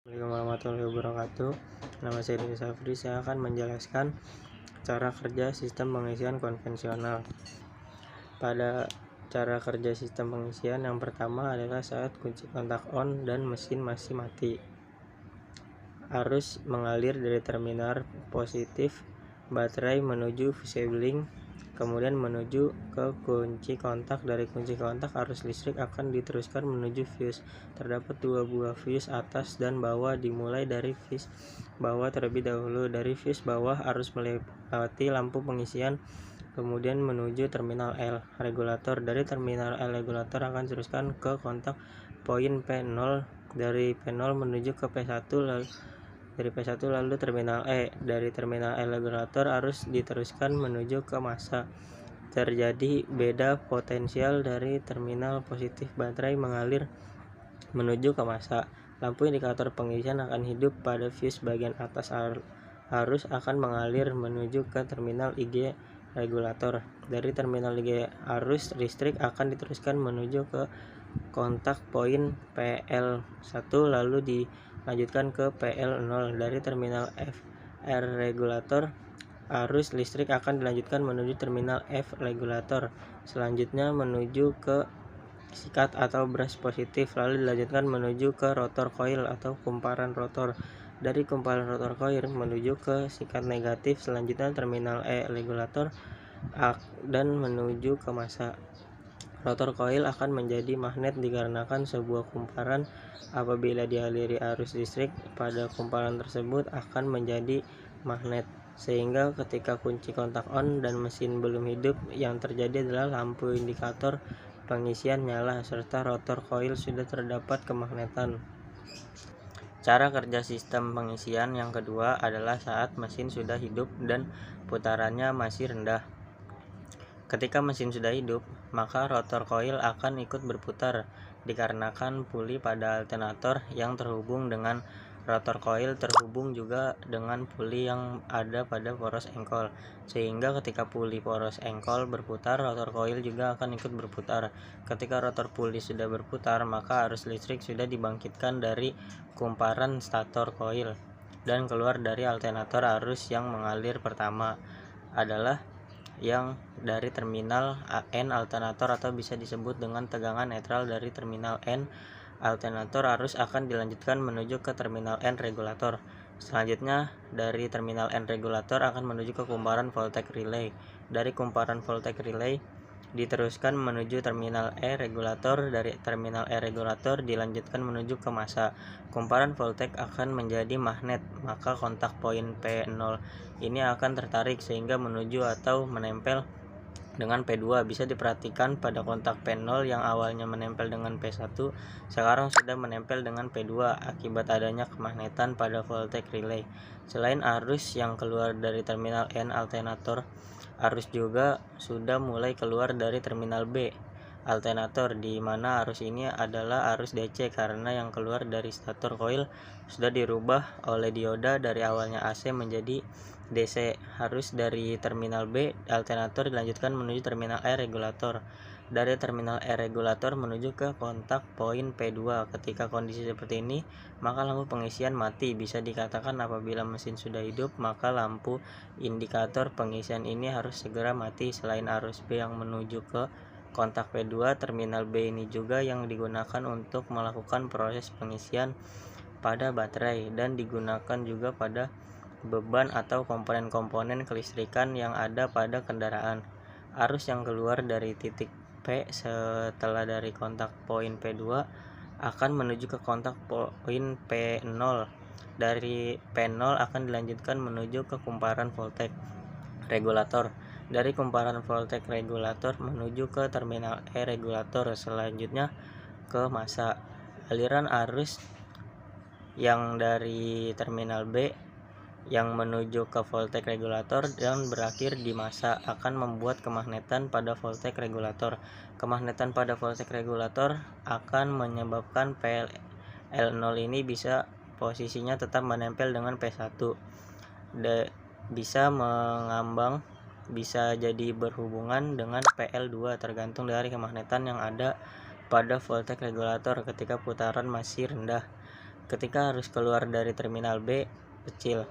Assalamualaikum warahmatullahi wabarakatuh. Nama saya Dede Safri. Saya akan menjelaskan cara kerja sistem pengisian konvensional. Pada cara kerja sistem pengisian, yang pertama adalah saat kunci kontak on dan mesin masih mati. Arus mengalir dari terminal positif baterai menuju fuse link, kemudian menuju ke kunci kontak. Dari kunci kontak, arus listrik akan diteruskan menuju fuse. Terdapat dua buah fuse atas dan bawah. Dimulai dari fuse bawah terlebih dahulu. Dari fuse bawah, arus melewati lampu pengisian, kemudian menuju terminal L regulator. Dari terminal L regulator akan diteruskan ke kontak poin P0. Dari P0 menuju ke P1, lalu dari P1 lalu terminal E. Dari terminal E regulator, arus diteruskan menuju ke massa. Terjadi beda potensial. Dari terminal positif, baterai mengalir menuju ke massa. Lampu indikator pengisian akan hidup pada fuse bagian atas. Arus akan mengalir menuju ke terminal IG regulator. Dari terminal IG, arus listrik akan diteruskan menuju ke kontak poin PL1 lalu dilanjutkan ke PL0. Dari terminal FR regulator, arus listrik akan dilanjutkan menuju terminal F regulator, selanjutnya menuju ke sikat atau brush positif, lalu dilanjutkan menuju ke rotor coil atau kumparan rotor. Dari kumparan rotor coil menuju ke sikat negatif, selanjutnya terminal E regulator dan menuju ke massa. Rotor coil akan menjadi magnet dikarenakan sebuah kumparan. Apabila dialiri arus listrik pada kumparan tersebut akan menjadi magnet, sehingga ketika kunci kontak on dan mesin belum hidup, yang terjadi adalah lampu indikator pengisian nyala serta rotor coil sudah terdapat kemagnetan. Cara kerja sistem pengisian yang kedua adalah saat mesin sudah hidup dan putarannya masih rendah. Ketika mesin sudah hidup, maka rotor coil akan ikut berputar dikarenakan puli pada alternator yang terhubung dengan rotor coil terhubung juga dengan puli yang ada pada poros engkol, sehingga ketika puli poros engkol berputar, rotor coil juga akan ikut berputar. Ketika rotor puli sudah berputar, maka arus listrik sudah dibangkitkan dari kumparan stator coil dan keluar dari alternator. Arus yang mengalir pertama adalah yang dari terminal N alternator atau bisa disebut dengan tegangan netral. Dari terminal N alternator, arus akan dilanjutkan menuju ke terminal N regulator. Selanjutnya dari terminal N regulator akan menuju ke kumparan voltage relay. Dari kumparan voltage relay diteruskan menuju terminal E regulator. Dari terminal E regulator dilanjutkan menuju ke massa. Kumparan voltage akan menjadi magnet, maka kontak poin P0 ini akan tertarik sehingga menuju atau menempel dengan P2. Bisa diperhatikan pada kontak P0 yang awalnya menempel dengan P1 sekarang sudah menempel dengan P2 akibat adanya kemagnetan pada voltage relay. Selain arus yang keluar dari terminal N alternator, arus juga sudah mulai keluar dari terminal B alternator, di mana arus ini adalah arus DC karena yang keluar dari stator coil sudah dirubah oleh dioda dari awalnya AC menjadi DC. Arus dari terminal B alternator dilanjutkan menuju terminal E regulator. Dari terminal E regulator menuju ke kontak poin P2. Ketika kondisi seperti ini, maka lampu pengisian mati. Bisa dikatakan apabila mesin sudah hidup, maka lampu indikator pengisian ini harus segera mati. Selain arus B yang menuju ke kontak P2, terminal B ini juga yang digunakan untuk melakukan proses pengisian pada baterai dan digunakan juga pada beban atau komponen-komponen kelistrikan yang ada pada kendaraan. Arus yang keluar dari titik P setelah dari kontak poin P2 akan menuju ke kontak poin P0. Dari P0 akan dilanjutkan menuju ke kumparan voltage regulator. Dari kumparan voltage regulator menuju ke terminal E regulator, selanjutnya ke massa. Aliran arus yang dari terminal B yang menuju ke voltage regulator dan berakhir di massa akan membuat kemagnetan pada voltage regulator. Kemagnetan pada voltage regulator akan menyebabkan PL0 ini bisa posisinya tetap menempel dengan P1, bisa mengambang, bisa jadi berhubungan dengan PL2 tergantung dari kemagnetan yang ada pada voltage regulator ketika putaran masih rendah. ketika arus keluar dari terminal B kecil.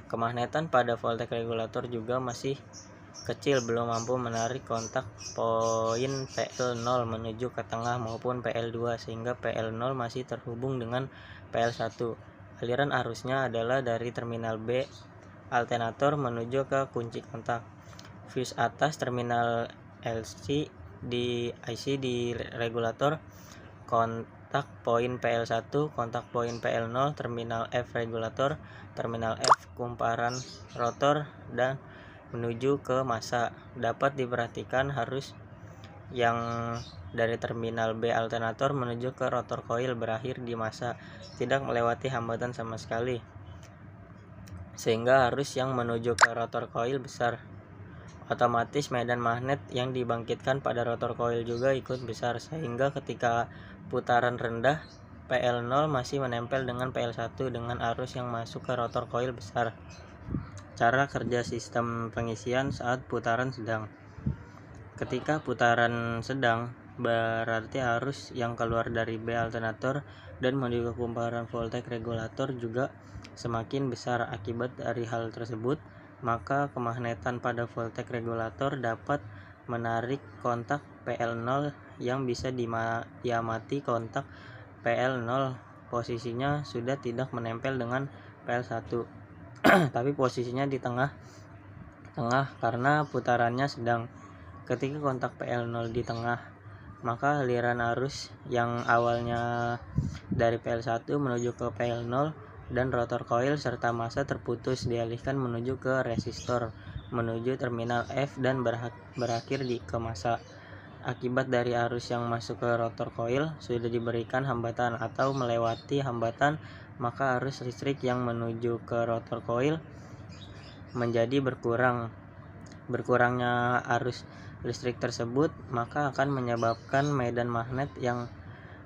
Kemagnetan pada voltage regulator juga masih kecil, belum mampu menarik kontak poin PL0 menuju ke tengah maupun PL2, sehingga PL0 masih terhubung dengan PL1. Aliran arusnya adalah dari terminal B alternator menuju ke kunci kontak. Fuse atas terminal IC di regulator, kontak poin PL1, kontak poin PL0, terminal F regulator, terminal F kumparan rotor, dan menuju ke massa. Dapat diperhatikan arus yang dari terminal B alternator menuju ke rotor coil berakhir di massa, tidak melewati hambatan sama sekali, sehingga arus yang menuju ke rotor coil besar. Otomatis medan magnet yang dibangkitkan pada rotor coil juga ikut besar, sehingga ketika putaran rendah PL0 masih menempel dengan PL1 dengan arus yang masuk ke rotor coil besar. Cara kerja sistem pengisian saat putaran sedang. Ketika putaran sedang, berarti arus yang keluar dari B alternator dan menuju ke kumparan voltage regulator juga semakin besar. Akibat dari hal tersebut, maka kemagnetan pada voltage regulator dapat menarik kontak PL0 yang bisa diamati kontak PL0 posisinya sudah tidak menempel dengan PL1 tapi posisinya di tengah-tengah karena putarannya sedang. Ketika kontak PL0 di tengah, maka aliran arus yang awalnya dari PL1 menuju ke PL0 dan rotor coil serta massa terputus, dialihkan menuju ke resistor menuju terminal F dan berakhir ke massa. Akibat dari arus yang masuk ke rotor coil sudah diberikan hambatan atau melewati hambatan, maka arus listrik yang menuju ke rotor coil menjadi berkurang. Berkurangnya arus listrik tersebut maka akan menyebabkan medan magnet yang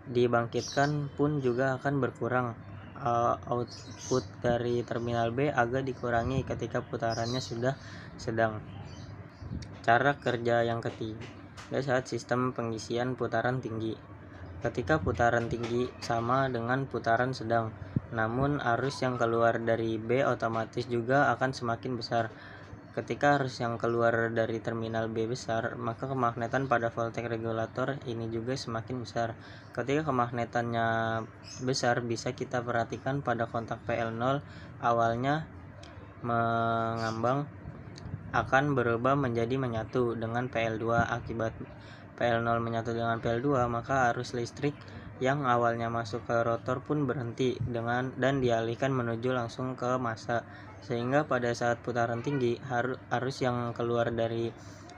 dibangkitkan pun juga akan berkurang. Output dari terminal B agak dikurangi ketika putarannya sudah sedang. Cara kerja yang ketiga saat sistem pengisian putaran tinggi. Ketika putaran tinggi sama dengan putaran sedang, namun arus yang keluar dari B otomatis juga akan semakin besar. Ketika arus yang keluar dari terminal B besar, maka kemagnetan pada voltage regulator ini juga semakin besar. Ketika kemagnetannya besar, bisa kita perhatikan pada kontak PL0 awalnya mengambang akan berubah menjadi menyatu dengan PL2. Akibat PL0 menyatu dengan PL2, maka arus listrik yang awalnya masuk ke rotor pun berhenti dan dialihkan menuju langsung ke massa, sehingga pada saat putaran tinggi arus yang keluar dari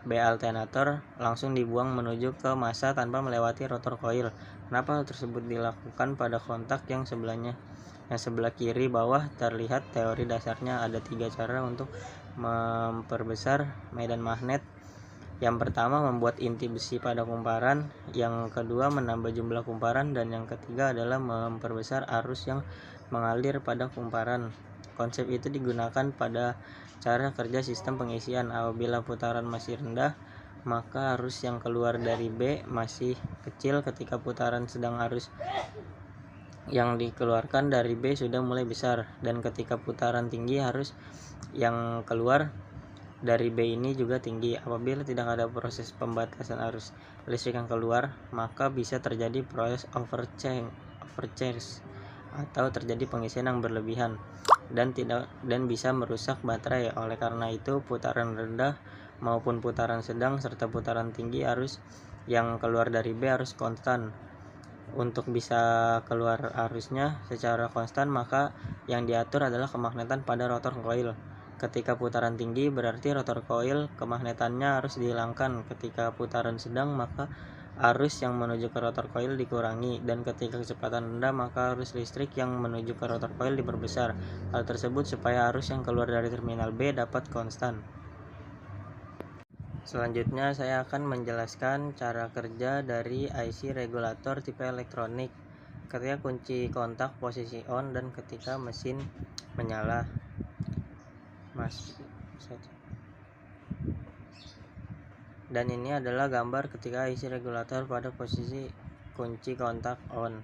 B alternator langsung dibuang menuju ke massa tanpa melewati rotor coil. Kenapa hal tersebut dilakukan pada kontak yang sebelahnya? Yang sebelah kiri bawah terlihat teori dasarnya ada 3 cara untuk memperbesar medan magnet. Yang pertama, membuat inti besi pada kumparan, yang kedua menambah jumlah kumparan, dan yang ketiga adalah memperbesar arus yang mengalir pada kumparan. Konsep itu digunakan pada cara kerja sistem pengisian. Apabila putaran masih rendah, maka arus yang keluar dari B masih kecil. Ketika putaran sedang, arus yang dikeluarkan dari B sudah mulai besar, dan ketika putaran tinggi arus yang keluar dari B ini juga tinggi. Apabila tidak ada proses pembatasan arus listrik yang keluar, maka bisa terjadi proses overcharge atau terjadi pengisian yang berlebihan dan bisa merusak baterai. Oleh karena itu, putaran rendah maupun putaran sedang serta putaran tinggi arus yang keluar dari B harus konstan. Untuk bisa keluar arusnya secara konstan, maka yang diatur adalah kemagnetan pada rotor coil. Ketika putaran tinggi berarti rotor coil kemagnetannya harus dihilangkan. Ketika putaran sedang, maka arus yang menuju ke rotor coil dikurangi, dan ketika kecepatan rendah maka arus listrik yang menuju ke rotor coil diperbesar. Hal tersebut supaya arus yang keluar dari terminal B dapat konstan. Selanjutnya saya akan menjelaskan cara kerja dari IC regulator tipe elektronik ketika kunci kontak posisi on dan ketika mesin menyala. Dan ini adalah gambar ketika IC regulator pada posisi kunci kontak on.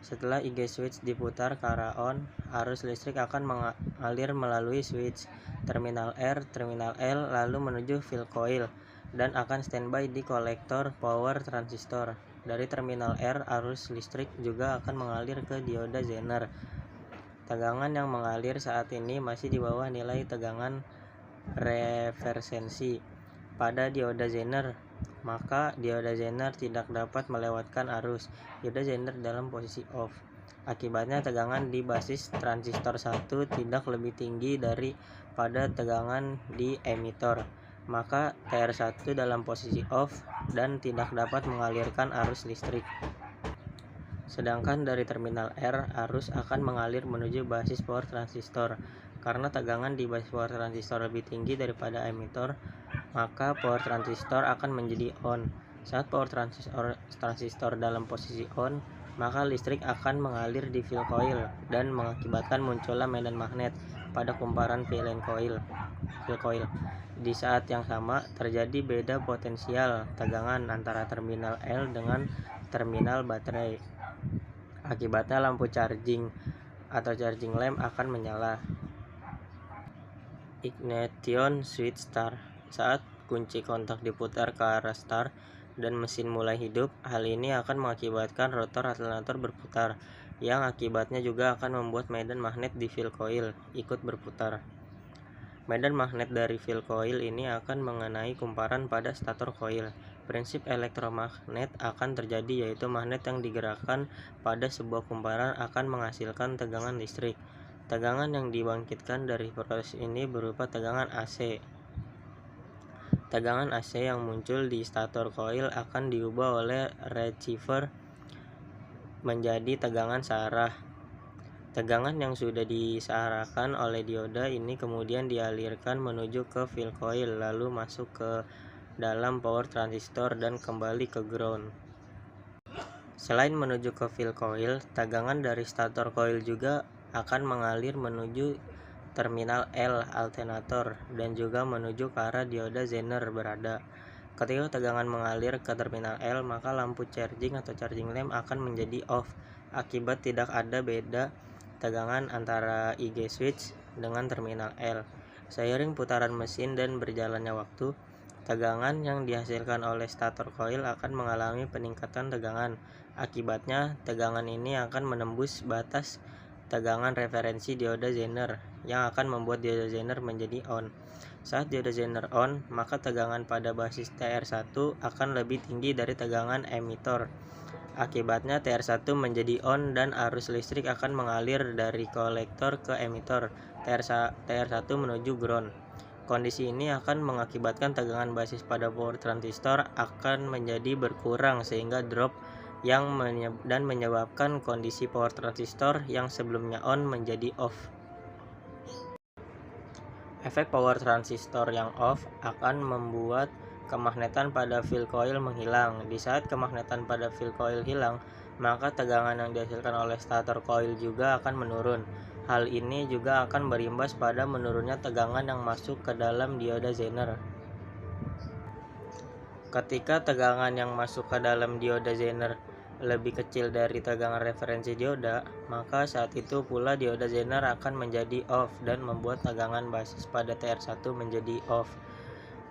Setelah IG switch diputar ke arah on, arus listrik akan mengalir melalui switch terminal R, terminal L, lalu menuju fill coil dan akan standby di kolektor power transistor. Dari terminal R, arus listrik juga akan mengalir ke dioda Zener. Tegangan yang mengalir saat ini masih di bawah nilai tegangan referensi pada dioda Zener, maka dioda Zener tidak dapat melewatkan arus dioda Zener dalam posisi off. Akibatnya tegangan di basis transistor 1 tidak lebih tinggi daripada tegangan di emitor, maka TR1 dalam posisi off dan tidak dapat mengalirkan arus listrik. Sedangkan dari terminal R, arus akan mengalir menuju basis power transistor. Karena tegangan di basis power transistor lebih tinggi daripada emitor, maka power transistor akan menjadi on. Saat power transistor dalam posisi on, maka listrik akan mengalir di fill coil dan mengakibatkan munculnya medan magnet pada kumparan fill coil. Di saat yang sama, terjadi beda potensial tegangan antara terminal L dengan terminal baterai. Akibatnya lampu charging atau charging lamp akan menyala. Ignition switch start. Saat kunci kontak diputar ke arah start dan mesin mulai hidup, hal ini akan mengakibatkan rotor alternator berputar, yang akibatnya juga akan membuat medan magnet di fill coil ikut berputar. Medan magnet dari fill coil ini akan mengenai kumparan pada stator coil. Prinsip elektromagnet akan terjadi, yaitu magnet yang digerakkan pada sebuah kumparan akan menghasilkan tegangan listrik. Tegangan yang dibangkitkan dari proses ini berupa tegangan AC. Tegangan AC yang muncul di stator coil akan diubah oleh receiver menjadi tegangan searah. Tegangan yang sudah disearahkan oleh dioda ini kemudian dialirkan menuju ke fill coil, lalu masuk ke dalam power transistor dan kembali ke ground. Selain menuju ke fill coil, tegangan dari stator coil juga akan mengalir menuju terminal L alternator dan juga menuju ke arah dioda Zener berada. Ketika tegangan mengalir ke terminal L, maka lampu charging atau charging lamp akan menjadi off akibat tidak ada beda tegangan antara IG switch dengan terminal L. Seiring putaran mesin dan berjalannya waktu, tegangan yang dihasilkan oleh stator coil akan mengalami peningkatan tegangan. Akibatnya, tegangan ini akan menembus batas tegangan referensi dioda Zener yang akan membuat dioda Zener menjadi on. Saat dioda Zener on, maka tegangan pada basis TR1 akan lebih tinggi dari tegangan emitor. Akibatnya TR1 menjadi on dan arus listrik akan mengalir dari kolektor ke emitor TR1 menuju ground. Kondisi ini akan mengakibatkan tegangan basis pada power transistor akan menjadi berkurang sehingga drop dan menyebabkan kondisi power transistor yang sebelumnya on menjadi off. Efek power transistor yang off akan membuat kemagnetan pada fill coil menghilang. Di saat kemagnetan pada fill coil hilang, maka tegangan yang dihasilkan oleh stator coil juga akan menurun. Hal ini juga akan berimbas pada menurunnya tegangan yang masuk ke dalam dioda Zener. Ketika tegangan yang masuk ke dalam dioda Zener lebih kecil dari tegangan referensi dioda, maka saat itu pula dioda Zener akan menjadi off dan membuat tegangan basis pada TR1 menjadi off.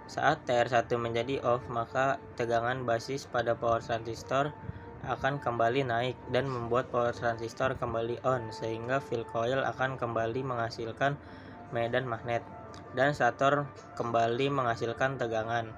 Saat TR1 menjadi off, maka tegangan basis pada power transistor akan kembali naik dan membuat power transistor kembali on, sehingga fill coil akan kembali menghasilkan medan magnet dan stator kembali menghasilkan tegangan.